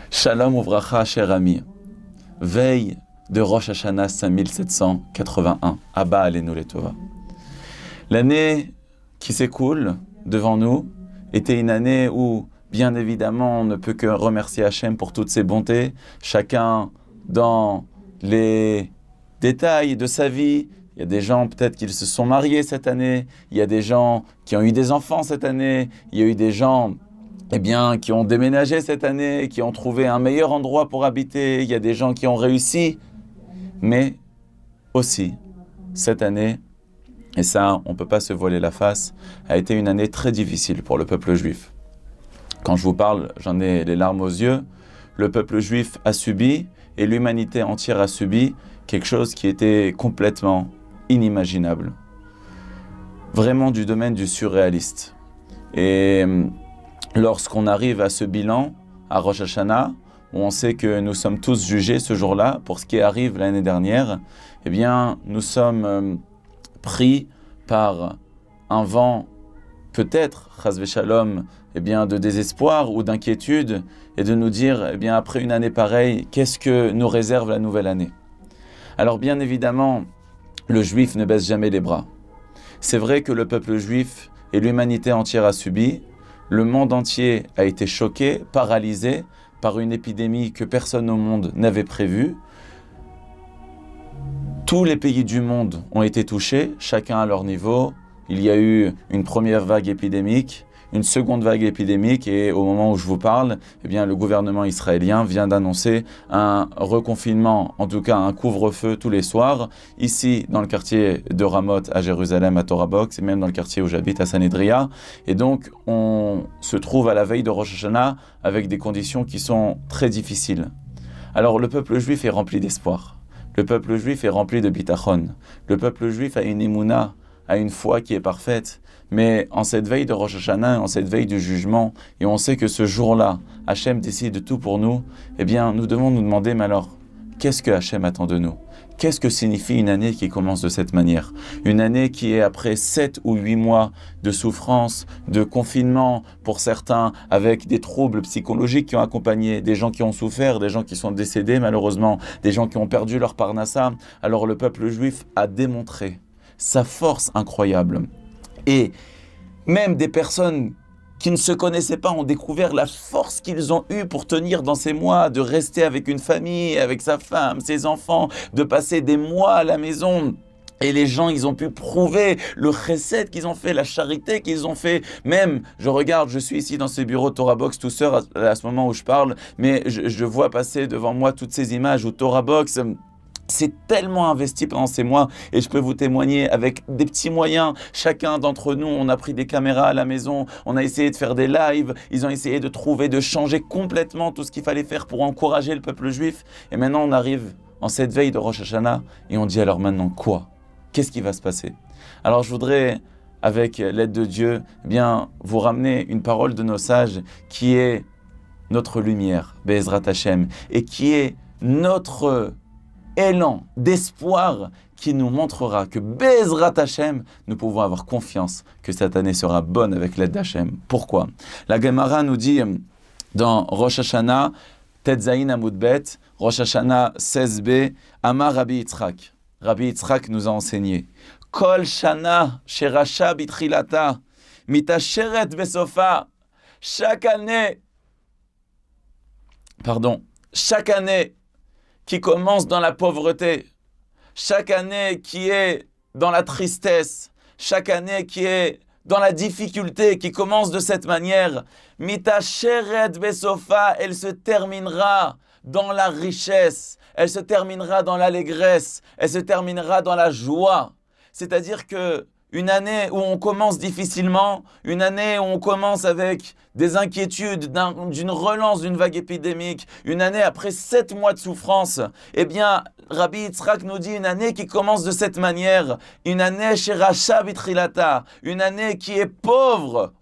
Shalom Uvracha, cher ami. Veille de Rosh Hashanah 5781. Abba Aleinu Letova. L'année qui s'écoule devant nous était une année où, bien évidemment, on ne peut que remercier Hachem pour toutes ses bontés. Chacun dans les détails de sa vie. Il y a des gens, peut-être qu'ils se sont mariés cette année. Il y a des gens qui ont eu des enfants cette année. Il y a eu des gens qui ont déménagé cette année, qui ont trouvé un meilleur endroit pour habiter. Il y a des gens qui ont réussi. Mais aussi, cette année, et ça, on ne peut pas se voiler la face, a été une année très difficile pour le peuple juif. Quand je vous parle, j'en ai les larmes aux yeux. Le peuple juif a subi, et l'humanité entière a subi, quelque chose qui était complètement inimaginable. Vraiment du domaine du surréaliste. Et lorsqu'on arrive à ce bilan, à Rosh Hashanah, où on sait que nous sommes tous jugés ce jour-là pour ce qui arrive l'année dernière, eh bien, nous sommes pris par un vent, peut-être, chas v'shalom, de désespoir ou d'inquiétude, et de nous dire, après une année pareille, qu'est-ce que nous réserve la nouvelle année ? Alors, bien évidemment, le juif ne baisse jamais les bras. C'est vrai que le peuple juif et l'humanité entière a subi. Le monde entier a été choqué, paralysé par une épidémie que personne au monde n'avait prévue. Tous les pays du monde ont été touchés, chacun à leur niveau. Il y a eu une première vague épidémique, une seconde vague épidémique et au moment où je vous parle, le gouvernement israélien vient d'annoncer un reconfinement, en tout cas un couvre-feu tous les soirs, ici dans le quartier de Ramoth à Jérusalem, à Torah Box, et même dans le quartier où j'habite à Sanedria. Et donc, on se trouve à la veille de Rosh Hashanah avec des conditions qui sont très difficiles. Alors, le peuple juif est rempli d'espoir. Le peuple juif est rempli de bitachon. Le peuple juif a une émouna, a une foi qui est parfaite. Mais en cette veille de Rosh Hashanah, en cette veille du jugement, et on sait que ce jour-là, Hachem décide de tout pour nous, nous devons nous demander, mais alors, qu'est-ce que Hachem attend de nous ? Qu'est-ce que signifie une année qui commence de cette manière ? Une année qui est après 7 ou 8 mois de souffrance, de confinement pour certains, avec des troubles psychologiques qui ont accompagné, des gens qui ont souffert, des gens qui sont décédés malheureusement, des gens qui ont perdu leur parnassa. Alors le peuple juif a démontré sa force incroyable. Et même des personnes qui ne se connaissaient pas ont découvert la force qu'ils ont eue pour tenir dans ces mois, de rester avec une famille, avec sa femme, ses enfants, de passer des mois à la maison. Et les gens, ils ont pu prouver le chesed qu'ils ont fait, la charité qu'ils ont fait. Même, je suis ici dans ce bureau de Torah Box tout seul à ce moment où je parle, mais je vois passer devant moi toutes ces images où Torah Box c'est tellement investi pendant ces mois et je peux vous témoigner avec des petits moyens. Chacun d'entre nous, on a pris des caméras à la maison, on a essayé de faire des lives, ils ont essayé de trouver, de changer complètement tout ce qu'il fallait faire pour encourager le peuple juif. Et maintenant, on arrive en cette veille de Rosh Hashanah et on dit alors maintenant quoi ? Qu'est-ce qui va se passer ? Alors je voudrais, avec l'aide de Dieu, vous ramener une parole de nos sages qui est notre lumière, Be'ezrat Hashem, et qui est notre élan d'espoir qui nous montrera que Be'ezrat Hashem, nous pouvons avoir confiance que cette année sera bonne avec l'aide d'Hashem. Pourquoi ? La Gemara nous dit dans Rosh Hashanah, Tetzaïn Amud Bet, Rosh Hashanah 16b, Amar Rabbi Yitzhak. Rabbi Yitzhak nous a enseigné Kol Shana Sherasha Bitrilata, Mitasheret Besofa. Chaque année qui commence dans la pauvreté, chaque année qui est dans la tristesse, chaque année qui est dans la difficulté, qui commence de cette manière, mitasheret besofa, elle se terminera dans la richesse, elle se terminera dans l'allégresse, elle se terminera dans la joie. C'est-à-dire que une année où on commence difficilement, une année où on commence avec des inquiétudes, d'une relance d'une vague épidémique, une année après 7 mois de souffrance, eh bien, Rabbi Yitzhak nous dit une année qui commence de cette manière, une année chez Racha Bitrilata, une année qui est pauvre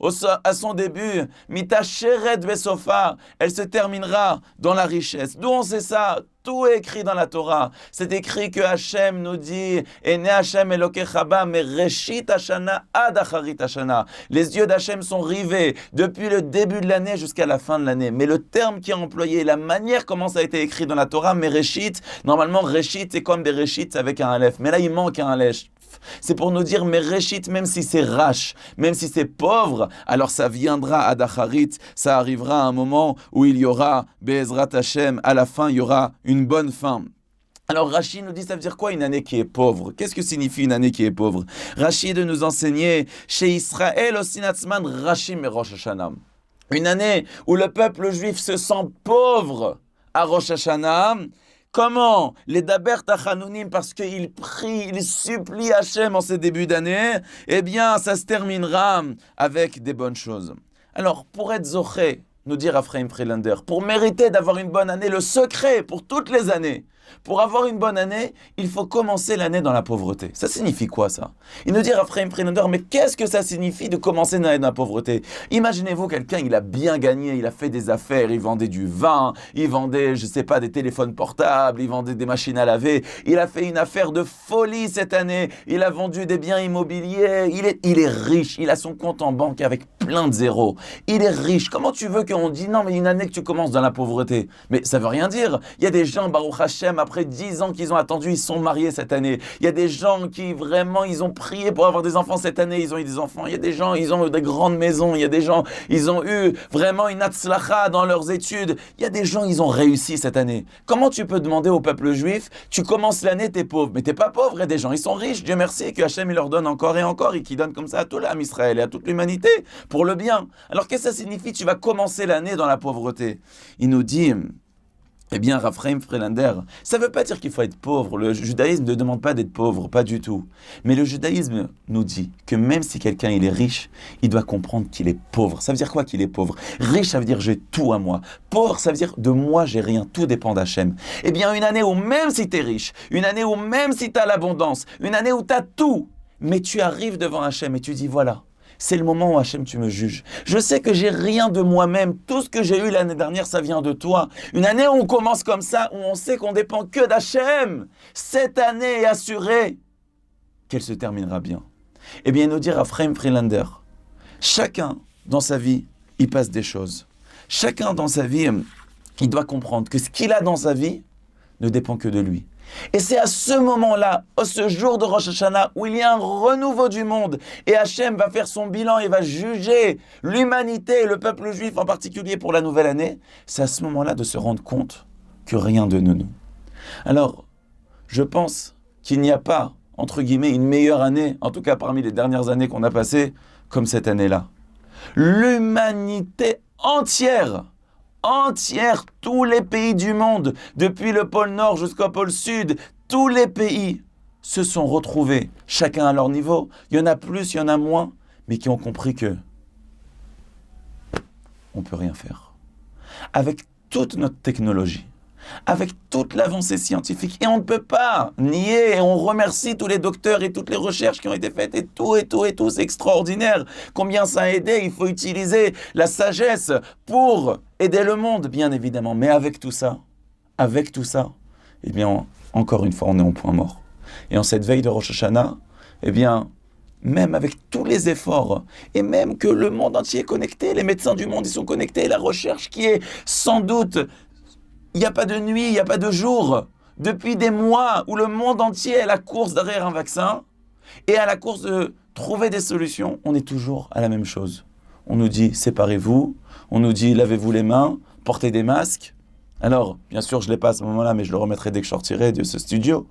à son début, Mita Sheret Besofa, elle se terminera dans la richesse. D'où on sait ça? Tout est écrit dans la Torah. C'est écrit que Hachem nous dit Ene Hachem Elokechaba Mereshit Hashana ad Acharit Hashana. Les yeux d'Hachem sont rivés depuis le début de l'année jusqu'à la fin de l'année. Mais le terme qui est employé, la manière comment ça a été écrit dans la Torah, Mereshit, normalement Reshit c'est comme des Reshit avec un Aleph. Mais là il manque un Aleph. C'est pour nous dire, mais Réchit, même si c'est rach, même si c'est pauvre, alors ça viendra à Dacharit, ça arrivera à un moment où il y aura, Be'ezrat Hashem, à la fin, il y aura une bonne fin. Alors Rashi nous dit, ça veut dire quoi une année qui est pauvre? Qu'est-ce que signifie une année qui est pauvre? Rashi de nous enseigner, chez Israël, Osinatzman, Rashi Merosh Hashanah. Une année où le peuple juif se sent pauvre à Rosh Hashanah. Comment? Les Daber Tachanounim, parce qu'ils prient, ils supplient Hachem en ces débuts d'année, eh bien, ça se terminera avec des bonnes choses. Alors, pour être Zoché, nous dire Ephraim Friedlander, pour mériter d'avoir une bonne année, le secret pour toutes les années, pour avoir une bonne année, il faut commencer l'année dans la pauvreté. Ça signifie quoi ça? Il nous dit Ephraim Friedlander, mais qu'est-ce que ça signifie de commencer l'année dans la pauvreté? Imaginez-vous quelqu'un, il a bien gagné, il a fait des affaires, il vendait du vin, il vendait, je sais pas, des téléphones portables, il vendait des machines à laver, il a fait une affaire de folie cette année, il a vendu des biens immobiliers, il est riche, il a son compte en banque avec plein de zéros, il est riche. Comment tu veux qu'on dise non mais une année que tu commences dans la pauvreté? Mais ça veut rien dire. Il y a des gens, Baruch Hashem, après 10 ans qu'ils ont attendu, ils sont mariés cette année. Il y a des gens qui vraiment, ils ont prié pour avoir des enfants cette année, ils ont eu des enfants. Il y a des gens, ils ont eu des grandes maisons. Il y a des gens, ils ont eu vraiment une atzlacha dans leurs études. Il y a des gens, ils ont réussi cette année. Comment tu peux demander au peuple juif, tu commences l'année, t'es pauvre? Mais t'es pas pauvre, il y a des gens, ils sont riches. Dieu merci que Hachem, il leur donne encore et encore et qu'il donne comme ça à tout l'âme Israël et à toute l'humanité pour le bien. Alors qu'est-ce que ça signifie? Tu vas commencer l'année dans la pauvreté. Il nous dit... Eh bien, Ephraim Friedlander, ça ne veut pas dire qu'il faut être pauvre. Le judaïsme ne demande pas d'être pauvre, pas du tout. Mais le judaïsme nous dit que même si quelqu'un il est riche, il doit comprendre qu'il est pauvre. Ça veut dire quoi qu'il est pauvre? Riche, ça veut dire j'ai tout à moi. Pauvre, ça veut dire de moi j'ai rien, tout dépend d'Hachem. Eh bien, une année où même si tu es riche, une année où même si tu as l'abondance, une année où tu as tout, mais tu arrives devant Hachem et tu dis voilà, c'est le moment où Hachem, tu me juges. Je sais que j'ai rien de moi-même. Tout ce que j'ai eu l'année dernière, ça vient de toi. Une année où on commence comme ça, où on sait qu'on dépend que d'Hachem. Cette année est assurée qu'elle se terminera bien. Eh bien, nous dire à Ephraim Friedlander, chacun dans sa vie, il passe des choses. Chacun dans sa vie, il doit comprendre que ce qu'il a dans sa vie ne dépend que de lui. Et c'est à ce moment-là, ce jour de Rosh Hashanah, où il y a un renouveau du monde, et Hachem va faire son bilan et va juger l'humanité, le peuple juif en particulier pour la nouvelle année, c'est à ce moment-là de se rendre compte que rien de nous. Alors, je pense qu'il n'y a pas, entre guillemets, une meilleure année, en tout cas parmi les dernières années qu'on a passées, comme cette année-là. L'humanité entière, tous les pays du monde, depuis le pôle Nord jusqu'au pôle Sud, tous les pays se sont retrouvés, chacun à leur niveau. Il y en a plus, il y en a moins, mais qui ont compris que on ne peut rien faire. Avec toute notre technologie, avec toute l'avancée scientifique, et on ne peut pas nier, et on remercie tous les docteurs et toutes les recherches qui ont été faites, et tout, c'est extraordinaire. Combien ça a aidé, il faut utiliser la sagesse pour aider le monde, bien évidemment. Mais avec tout ça, eh bien, encore une fois, on est au point mort. Et en cette veille de Rosh Hashanah, eh bien, même avec tous les efforts, et même que le monde entier est connecté, les médecins du monde, ils sont connectés, la recherche qui est sans doute... Il n'y a pas de nuit, il n'y a pas de jour. Depuis des mois où le monde entier est à la course derrière un vaccin et à la course de trouver des solutions, on est toujours à la même chose. On nous dit séparez-vous, on nous dit lavez-vous les mains, portez des masques. Alors, bien sûr, je ne l'ai pas à ce moment-là, mais je le remettrai dès que je sortirai de ce studio.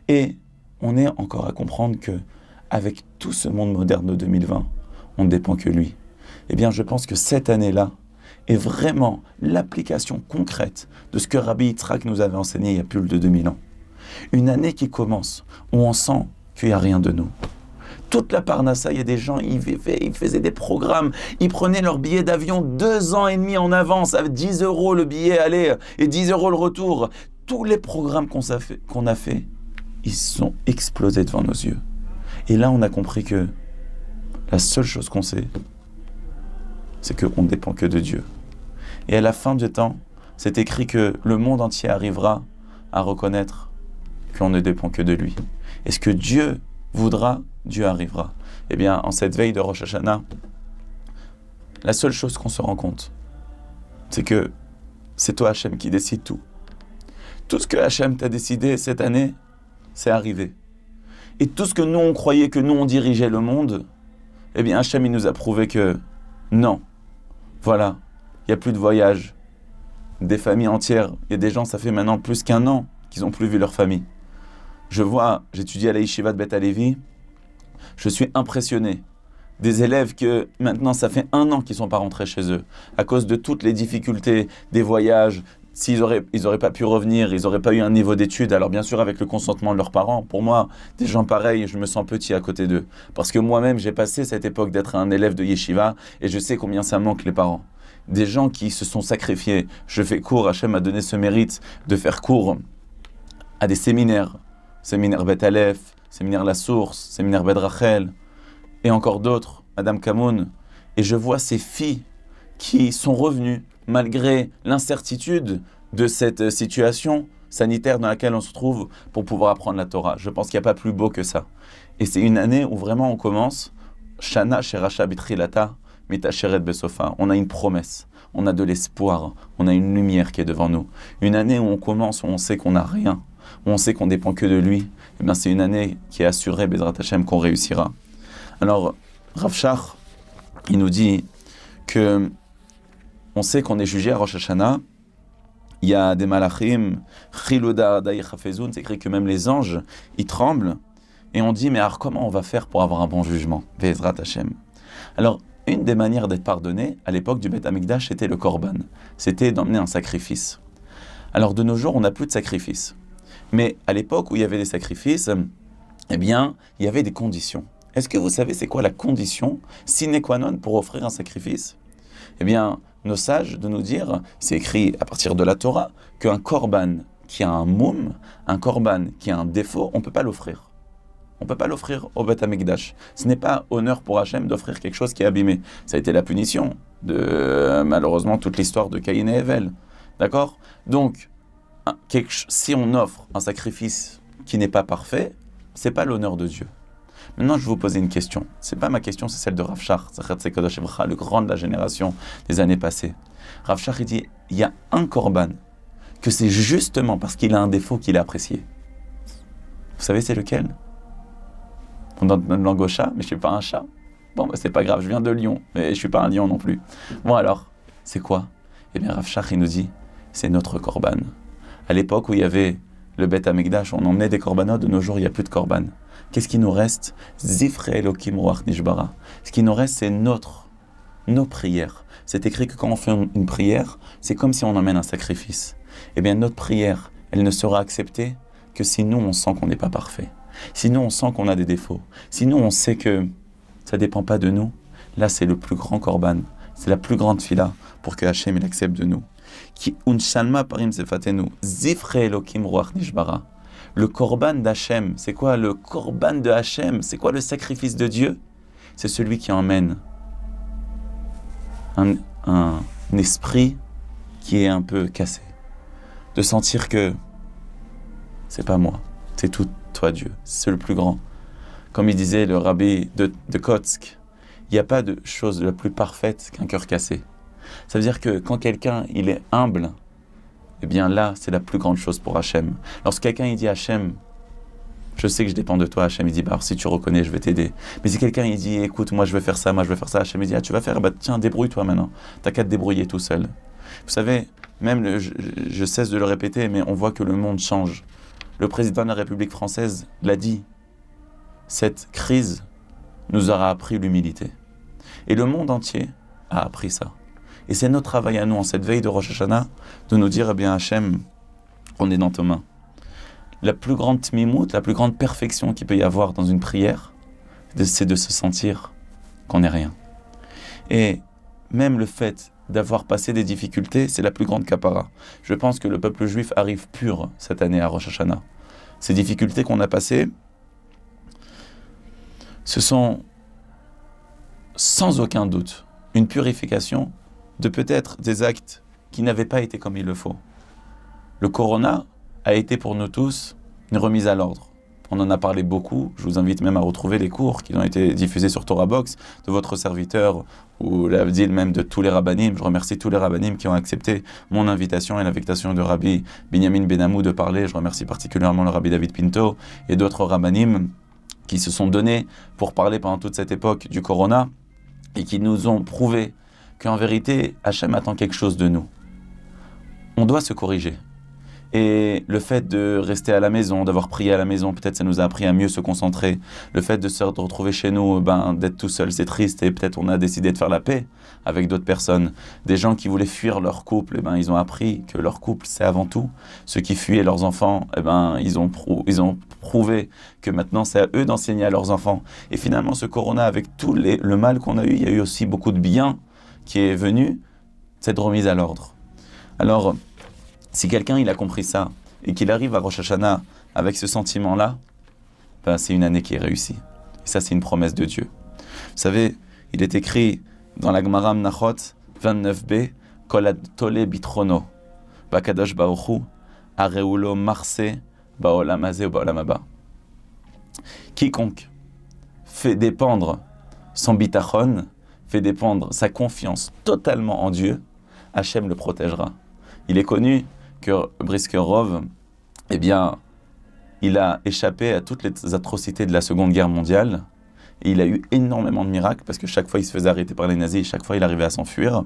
Et on est encore à comprendre que avec tout ce monde moderne de 2020, on ne dépend que lui. Eh bien, je pense que cette année-là, est vraiment l'application concrète de ce que Rabbi Yitzhak nous avait enseigné il y a plus de 2000 ans. Une année qui commence, où on sent qu'il n'y a rien de nous. toute la parnassa, il y a des gens, ils faisaient des programmes, ils prenaient leur billet d'avion 2 ans et demi en avance, avec 10 € le billet aller et 10 € le retour. Tous les programmes qu'on a fait, ils sont explosés devant nos yeux. Et là, on a compris que la seule chose qu'on sait, c'est qu'on ne dépend que de Dieu. Et à la fin du temps, c'est écrit que le monde entier arrivera à reconnaître qu'on ne dépend que de lui. Et ce que Dieu voudra, Dieu arrivera. Eh bien, en cette veille de Rosh Hashanah, la seule chose qu'on se rend compte, c'est que c'est toi, Hachem, qui décide tout. Tout ce que Hachem t'a décidé cette année, c'est arrivé. Et tout ce que nous, on croyait que nous, on dirigeait le monde, eh bien, Hachem, il nous a prouvé que non. Voilà, il n'y a plus de voyage. Des familles entières, il y a des gens, ça fait maintenant plus qu'1 an qu'ils n'ont plus vu leur famille. J'étudie à la Yeshiva de Beth Alevi, je suis impressionné. Des élèves que maintenant, ça fait 1 an qu'ils ne sont pas rentrés chez eux, à cause de toutes les difficultés des voyages. S'ils auraient pas pu revenir, ils n'auraient pas eu un niveau d'études, alors bien sûr avec le consentement de leurs parents. Pour moi, des gens pareils, je me sens petit à côté d'eux. Parce que moi-même, j'ai passé cette époque d'être un élève de Yeshiva, et je sais combien ça manque les parents. Des gens qui se sont sacrifiés. Je fais cours, Hachem m'a donné ce mérite de faire cours à des séminaires. Séminaire Bet Aleph, séminaire La Source, séminaire Bet Rachel, et encore d'autres, Madame Kamoun. Et je vois ces filles qui sont revenues, malgré l'incertitude de cette situation sanitaire dans laquelle on se trouve, pour pouvoir apprendre la Torah. Je pense qu'il n'y a pas plus beau que ça. Et c'est une année où vraiment on commence, Shana Sheracha Bitrilata, Mitasheret Besofa. On a une promesse, on a de l'espoir, on a une lumière qui est devant nous. Une année où on commence, où on sait qu'on n'a rien, où on sait qu'on dépend que de lui. Eh bien, c'est une année qui est assurée, Bezrat Hashem, qu'on réussira. Alors, Rav Shach, il nous dit que on sait qu'on est jugé à Rosh Hashanah. Il y a des malachim, Chiluda Daï Chafezoun, c'est écrit que même les anges, ils tremblent. Et on dit, mais alors comment on va faire pour avoir un bon jugement, Bezrat Hashem? Alors, une des manières d'être pardonné, à l'époque du Beth Amikdash, c'était le korban. C'était d'emmener un sacrifice. Alors, de nos jours, on n'a plus de sacrifice. Mais à l'époque où il y avait des sacrifices, eh bien, il y avait des conditions. Est-ce que vous savez c'est quoi la condition sine qua non pour offrir un sacrifice? Eh bien, nos sages de nous dire, c'est écrit à partir de la Torah, qu'un korban qui a un moum, un korban qui a un défaut, on ne peut pas l'offrir. On ne peut pas l'offrir au Beth Amikdash. Ce n'est pas honneur pour Hachem d'offrir quelque chose qui est abîmé. Ça a été la punition de, malheureusement, toute l'histoire de Caïn et Hevel. D'accord? Donc, si on offre un sacrifice qui n'est pas parfait, ce n'est pas l'honneur de Dieu. Maintenant, je vais vous poser une question. Ce n'est pas ma question, c'est celle de Rav Shach, le grand de la génération des années passées. Rav Shach, il dit, il y a un korban que c'est justement parce qu'il a un défaut qu'il est apprécié. Vous savez c'est lequel? On donne une langue au chat, mais je ne suis pas un chat. Bon, c'est pas grave, je viens de Lyon, mais je ne suis pas un lion non plus. Bon alors, c'est quoi? Eh bien, Rav Shach, il nous dit, c'est notre korban. À l'époque où il y avait le Beth Amikdash, on emmenait des korbanot, de nos jours, il n'y a plus de korban. Qu'est-ce qui nous reste? Zifre Elokim Ruach Nishbara. Ce qui nous reste, c'est nos prières. C'est écrit que quand on fait une prière, c'est comme si on emmène un sacrifice. Eh bien, notre prière, elle ne sera acceptée que si nous, on sent qu'on n'est pas parfait. Si nous, on sent qu'on a des défauts. Si nous, on sait que ça ne dépend pas de nous. Là, c'est le plus grand korban. C'est la plus grande fila pour que Hachem il accepte de nous. Ki unshalma parim sefatenu. Zifre Elokim Ruach Nishbara. Le korban d'Hachem, c'est quoi le korban de Hachem? C'est quoi le sacrifice de Dieu? C'est celui qui emmène un esprit qui est un peu cassé. De sentir que c'est pas moi, c'est tout toi Dieu, c'est le plus grand. Comme il disait le rabbi de Kotsk, il n'y a pas de chose la plus parfaite qu'un cœur cassé. Ça veut dire que quand quelqu'un il est humble, eh bien là, c'est la plus grande chose pour Hachem. Lorsque quelqu'un il dit Hachem, je sais que je dépends de toi, Hachem, il dit, bah, si tu reconnais, je vais t'aider. Mais si quelqu'un il dit, écoute, moi je vais faire ça, Hachem il dit, tu vas faire, bah tiens, débrouille-toi maintenant. T'as qu'à te débrouiller tout seul. Vous savez, même, je cesse de le répéter, mais on voit que le monde change. Le président de la République française l'a dit, cette crise nous aura appris l'humilité. Et le monde entier a appris ça. Et c'est notre travail à nous, en cette veille de Rosh Hashanah, de nous dire, eh bien, Hachem, on est dans tes mains. La plus grande tmimout, la plus grande perfection qu'il peut y avoir dans une prière, c'est de se sentir qu'on n'est rien. Et même le fait d'avoir passé des difficultés, c'est la plus grande kapara. Je pense que le peuple juif arrive pur cette année à Rosh Hashanah. Ces difficultés qu'on a passées, ce sont sans aucun doute une purification de peut-être des actes qui n'avaient pas été comme il le faut. Le Corona a été pour nous tous une remise à l'ordre. On en a parlé beaucoup, je vous invite même à retrouver les cours qui ont été diffusés sur Torah Box de votre serviteur ou l'avdil même de tous les rabbinim. Je remercie tous les rabbinim qui ont accepté mon invitation et l'invitation de Rabbi Binyamin Benamou de parler. Je remercie particulièrement le Rabbi David Pinto et d'autres rabbinim qui se sont donnés pour parler pendant toute cette époque du Corona et qui nous ont prouvé qu'en vérité, Hachem attend quelque chose de nous. On doit se corriger. Et le fait de rester à la maison, d'avoir prié à la maison, peut-être ça nous a appris à mieux se concentrer. Le fait de se retrouver chez nous, d'être tout seul, c'est triste. Et peut-être on a décidé de faire la paix avec d'autres personnes. Des gens qui voulaient fuir leur couple, ils ont appris que leur couple, c'est avant tout. Ceux qui fuyaient leurs enfants, ils ont prouvé que maintenant, c'est à eux d'enseigner à leurs enfants. Et finalement, ce Corona, avec tout le mal qu'on a eu, il y a eu aussi beaucoup de bien qui est venu, cette remise à l'ordre. Alors, si quelqu'un il a compris ça et qu'il arrive à Rosh Hashanah avec ce sentiment-là, c'est une année qui est réussie. Et ça, c'est une promesse de Dieu. Vous savez, il est écrit dans la Gemara Menachot 29b, Kol tole bitrono, bakadosh baruchu, areulo marse, baolam hazeh ou baolam haba. Quiconque fait dépendre son bitachon, fait dépendre sa confiance totalement en Dieu, Hachem le protégera. Il est connu que Briskerov, il a échappé à toutes les atrocités de la Seconde Guerre mondiale. Et il a eu énormément de miracles parce que chaque fois il se faisait arrêter par les nazis, et chaque fois il arrivait à s'enfuir.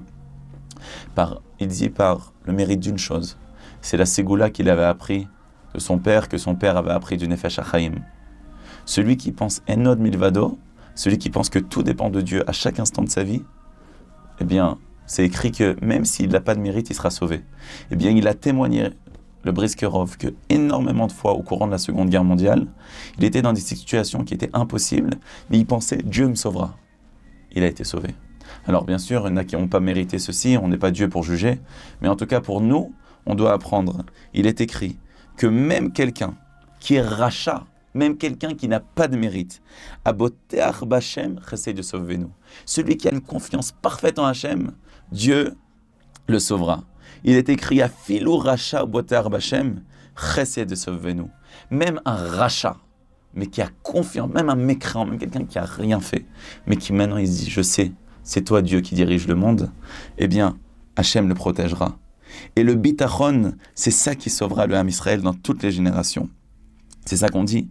Il dit par le mérite d'une chose, c'est la ségoula qu'il avait appris de son père, que son père avait appris du Nefesh HaChaim. Celui qui pense Enod Milvado, celui qui pense que tout dépend de Dieu à chaque instant de sa vie, c'est écrit que même s'il n'a pas de mérite, il sera sauvé. Il a témoigné, le Briskerov, que énormément de fois au courant de la Seconde Guerre mondiale, il était dans des situations qui étaient impossibles, mais il pensait « Dieu me sauvera ». Il a été sauvé. Alors bien sûr, il y en a qui n'ont pas mérité ceci, on n'est pas Dieu pour juger, mais en tout cas pour nous, on doit apprendre. Il est écrit que même quelqu'un qui est rachat, même quelqu'un qui n'a pas de mérite, Aboteach B'Hashem chesed de sauver-nous. Celui qui a une confiance parfaite en Hachem, Dieu le sauvera. Il est écrit à Filou Racha Boteach B'Hashem chesed de sauver-nous. Même un rachat, mais qui a confiance, même un mécréant, même quelqu'un qui a rien fait, mais qui maintenant il se dit, je sais, c'est toi Dieu qui dirige le monde, Hachem le protégera. Et le bitachon, c'est ça qui sauvera le Ham Israël dans toutes les générations. C'est ça qu'on dit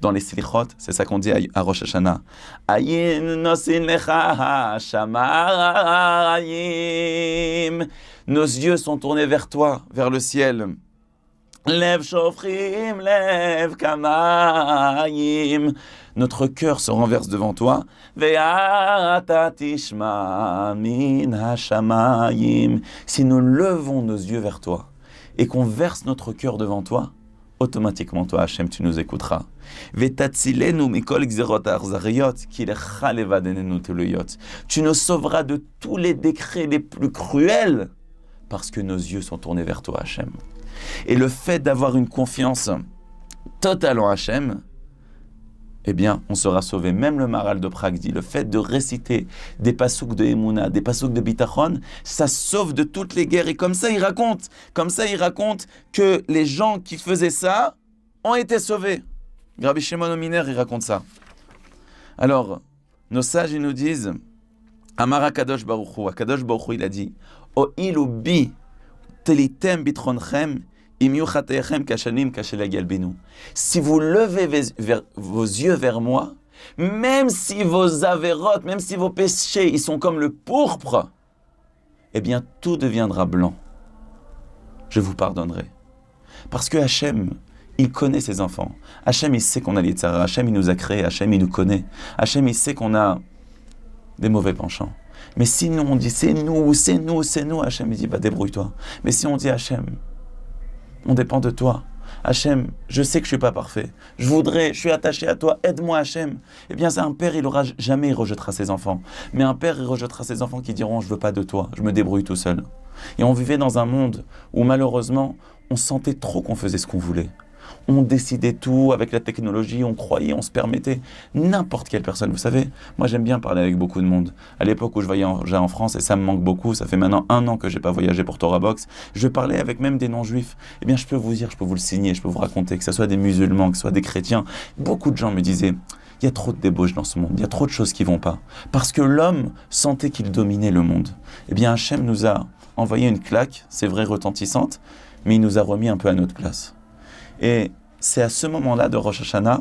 dans les slichot, c'est ça qu'on dit à Rosh Hashanah. Ayin nosin lecha shamayim. Nos yeux sont tournés vers toi, vers le ciel. Lev shofrim, lev kamayim. Notre cœur se renverse devant toi. Ve'ata tishma min hashamayim. Si nous levons nos yeux vers toi et qu'on verse notre cœur devant toi, automatiquement, toi, Hachem, tu nous écouteras. Tu nous sauveras de tous les décrets les plus cruels parce que nos yeux sont tournés vers toi, Hachem. Et le fait d'avoir une confiance totale en Hachem, on sera sauvé. Même le Maharal de Prague dit, le fait de réciter des pasouks de Emouna, des pasouks de Bitachon, ça sauve de toutes les guerres. Et comme ça, il raconte que les gens qui faisaient ça ont été sauvés. Rabbi Shimon Ominer, il raconte ça. Alors, nos sages, ils nous disent, Amar HaKadosh Baruch Hu, HaKadosh Baruch Hu, il a dit, O ilu bi telitem bitronchem, si vous levez vos yeux vers moi, même si vos avérotes, même si vos péchés, ils sont comme le pourpre, tout deviendra blanc. Je vous pardonnerai. Parce que Hachem, il connaît ses enfants. Hachem, il sait qu'on a les tzara. Hachem, il nous a créés. Hachem, il nous connaît. Hachem, il sait qu'on a des mauvais penchants. Mais si nous, on dit, c'est nous, Hachem, il dit, débrouille-toi. Mais si on dit, Hachem, on dépend de toi. Hachem, je sais que je suis pas parfait. Je suis attaché à toi, aide-moi Hachem. Eh bien, c'est un père, jamais il rejettera ses enfants. Mais un père, il rejettera ses enfants qui diront, je veux pas de toi, je me débrouille tout seul. Et on vivait dans un monde où malheureusement, on sentait trop qu'on faisait ce qu'on voulait. On décidait tout avec la technologie, on croyait, on se permettait. N'importe quelle personne, vous savez, moi j'aime bien parler avec beaucoup de monde. À l'époque où je voyageais en France, et ça me manque beaucoup, ça fait maintenant 1 an que j'ai pas voyagé pour Torah Box, je parlais avec même des non-juifs. Eh bien je peux vous dire, je peux vous le signer, je peux vous raconter, que ce soit des musulmans, que ce soit des chrétiens. Beaucoup de gens me disaient, il y a trop de débauches dans ce monde, il y a trop de choses qui vont pas. Parce que l'homme sentait qu'il dominait le monde. Eh bien Hachem nous a envoyé une claque, c'est vrai retentissante, mais il nous a remis un peu à notre place. Et c'est à ce moment-là de Rosh Hashanah,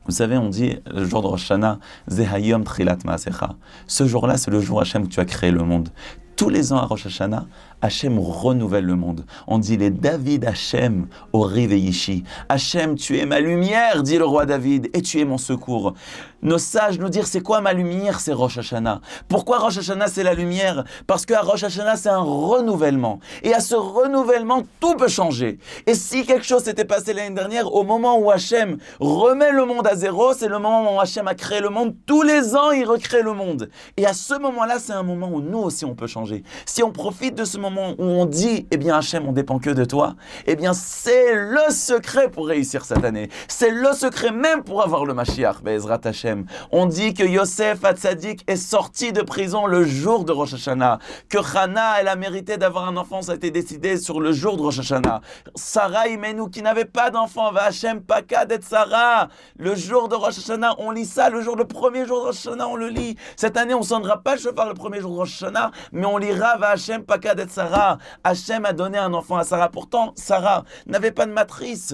vous savez, on dit le jour de Rosh Hashanah, Zehayom Trilat Maasecha. Ce jour-là, c'est le jour Hachem que tu as créé le monde. Tous les ans à Rosh Hashanah, Hachem renouvelle le monde. On dit les David Hachem au Riveyishi. Hachem, tu es ma lumière, dit le roi David, et tu es mon secours. Nos sages nous disent, c'est quoi ma lumière? C'est Rosh Hashanah. Pourquoi Rosh Hashanah, c'est la lumière? Parce qu'à Rosh Hashanah, c'est un renouvellement. Et à ce renouvellement, tout peut changer. Et si quelque chose s'était passé l'année dernière, au moment où Hachem remet le monde à zéro, c'est le moment où Hachem a créé le monde. Tous les ans, il recrée le monde. Et à ce moment-là, c'est un moment où nous aussi, on peut changer. Si on profite de ce moment où on dit, eh bien Hachem, on dépend que de toi, eh bien c'est le secret pour réussir cette année. C'est le secret même pour avoir le Mashiach, Be'ezrat Hachem. On dit que Yosef Hatzadik est sorti de prison le jour de Rosh Hashanah, que Hana, elle a mérité d'avoir un enfant, ça a été décidé sur le jour de Rosh Hashanah. Sarah Imenu, qui n'avait pas d'enfant, va Hachem Pakad et Sarah, le jour de Rosh Hashanah, on lit ça, le premier jour de Rosh Hashanah, on le lit. Cette année, on ne sonnera pas le shofar le premier jour de Rosh Hashanah, mais on lira va Hachem Pakad et Sarah. Hachem a donné un enfant à Sarah. Pourtant, Sarah n'avait pas de matrice.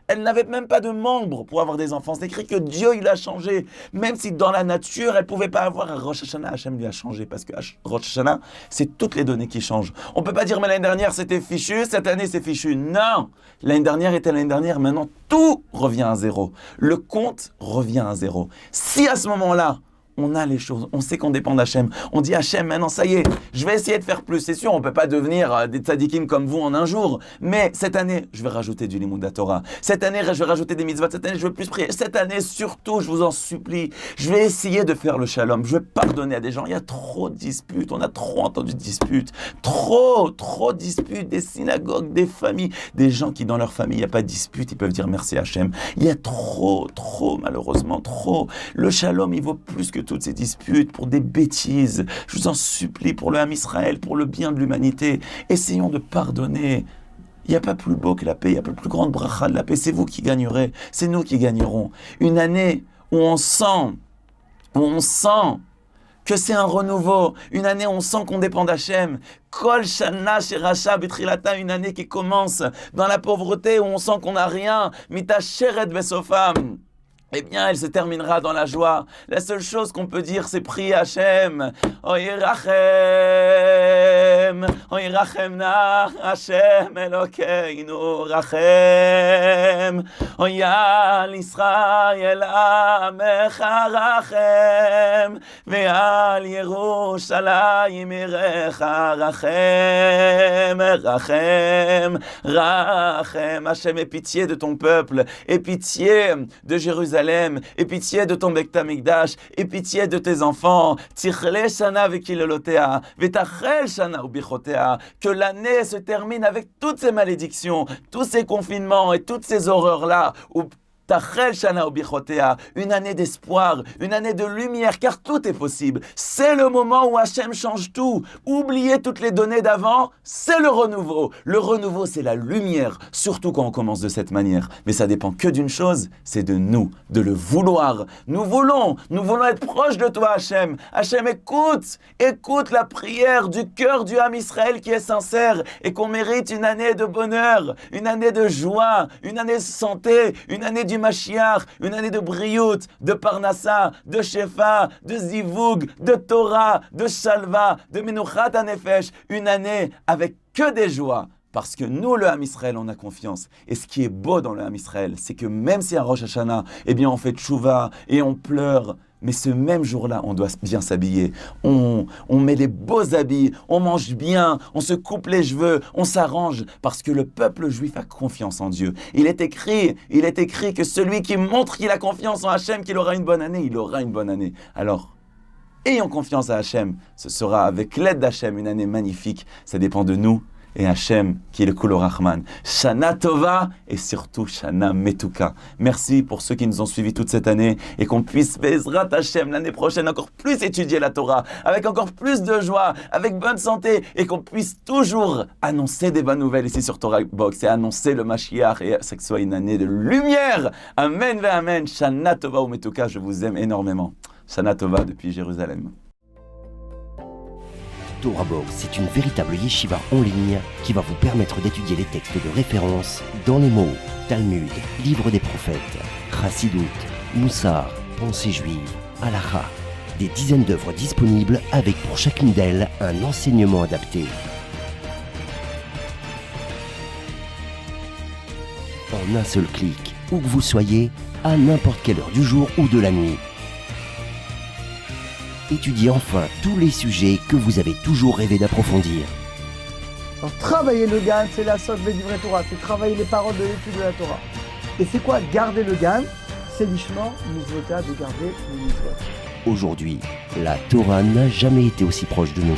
Elle n'avait même pas de membres pour avoir des enfants. C'est écrit que Dieu, il a changé. Même si dans la nature, elle ne pouvait pas avoir un Rosh Hashanah, Hachem lui a changé. Parce que Rosh Hashanah, c'est toutes les données qui changent. On ne peut pas dire, mais l'année dernière, c'était fichu, cette année, c'est fichu. Non! L'année dernière était l'année dernière. Maintenant, tout revient à zéro. Le compte revient à zéro. Si à ce moment-là, on a les choses, on sait qu'on dépend d'Hachem. On dit Hachem, maintenant ça y est, je vais essayer de faire plus. C'est sûr, on ne peut pas devenir des tzadikim comme vous en un jour. Mais cette année, je vais rajouter du Limud Torah. Cette année, je vais rajouter des mitzvot. Cette année, je vais plus prier. Cette année, surtout, je vous en supplie, je vais essayer de faire le shalom. Je vais pardonner à des gens. Il y a trop de disputes. On a trop entendu de disputes. Trop de disputes. Des synagogues, des familles. Des gens qui, dans leur famille, il n'y a pas de dispute. Ils peuvent dire merci Hachem. Il y a trop, malheureusement, trop. Le shalom, il vaut plus que toutes ces disputes pour des bêtises. Je vous en supplie pour le Ham Israël, pour le bien de l'humanité. Essayons de pardonner. Il n'y a pas plus beau que la paix, il n'y a pas plus grande bracha de la paix. C'est vous qui gagnerez, c'est nous qui gagnerons. Une année où on sent que c'est un renouveau, une année où on sent qu'on dépend d'Hachem. Kol Shana Sheracha B'Trilata, une année qui commence dans la pauvreté où on sent qu'on n'a rien. Mita Sheret Besofam. Eh bien, elle se terminera dans la joie. La seule chose qu'on peut dire, c'est prier Hachem. Oirachem na Hachem Elokeinu rachem. Oyal Israel amecha rachem. Ve'al Yerushalayim irecha rachem. Hachem, aie pitié de ton peuple. Aie pitié de Jérusalem. Et pitié de ton Beit Hamikdash, et pitié de tes enfants. Tichle shana vekilelotea, vetachel shana ubichotea. Que l'année se termine avec toutes ces malédictions, tous ces confinements et toutes ces horreurs-là. Une année d'espoir, une année de lumière, car tout est possible. C'est le moment où Hachem change tout. Oubliez toutes les données d'avant, c'est le renouveau. Le renouveau, c'est la lumière, surtout quand on commence de cette manière. Mais ça dépend que d'une chose, c'est de nous, de le vouloir. Nous voulons être proches de toi, Hachem. Hachem, écoute la prière du cœur du Ham Israël qui est sincère et qu'on mérite une année de bonheur, une année de joie, une année de santé, une année du Mashiach, une année de Briout, de Parnassa, de Shefa, de Zivug, de Torah, de Shalva, de Menuchat HaNefesh, une année avec que des joies. Parce que nous, le Ham Israël, on a confiance. Et ce qui est beau dans le Ham Israël, c'est que même si à Rosh Hashanah, eh bien, on fait tchouva et on pleure, Mais ce même jour-là, on doit bien s'habiller. On met les beaux habits, on mange bien, on se coupe les cheveux, on s'arrange parce que le peuple juif a confiance en Dieu. Il est écrit que celui qui montre qu'il a confiance en Hachem, qu'il aura une bonne année, il aura une bonne année. Alors, ayons confiance à Hachem. Ce sera avec l'aide d'Hachem une année magnifique. Ça dépend de nous. Et Hachem, qui est le Kol Rahman. Shana Tova et surtout Shana Metuka. Merci pour ceux qui nous ont suivis toute cette année et qu'on puisse, Bezrat Hachem, l'année prochaine encore plus étudier la Torah, avec encore plus de joie, avec bonne santé et qu'on puisse toujours annoncer des bonnes nouvelles ici sur Torah Box et annoncer le Mashiach et que ce soit une année de lumière. Amen ve Amen. Shana Tova ou Metuka, je vous aime énormément. Shana Tova depuis Jérusalem. Torah Box, c'est une véritable yeshiva en ligne qui va vous permettre d'étudier les textes de référence dans les mots Talmud, Livre des prophètes, Chassidut, Moussar, Pensée juive, Halakha. Des dizaines d'œuvres disponibles avec pour chacune d'elles un enseignement adapté. En un seul clic, où que vous soyez, à n'importe quelle heure du jour ou de la nuit. Étudiez enfin tous les sujets que vous avez toujours rêvé d'approfondir. Alors, travailler le GAN, c'est la source des livrets Torah, c'est travailler les paroles de l'étude de la Torah. Et c'est quoi garder le GAN? C'est l'ishma, mitzvota, de garder le mitzvot. Aujourd'hui, la Torah n'a jamais été aussi proche de nous.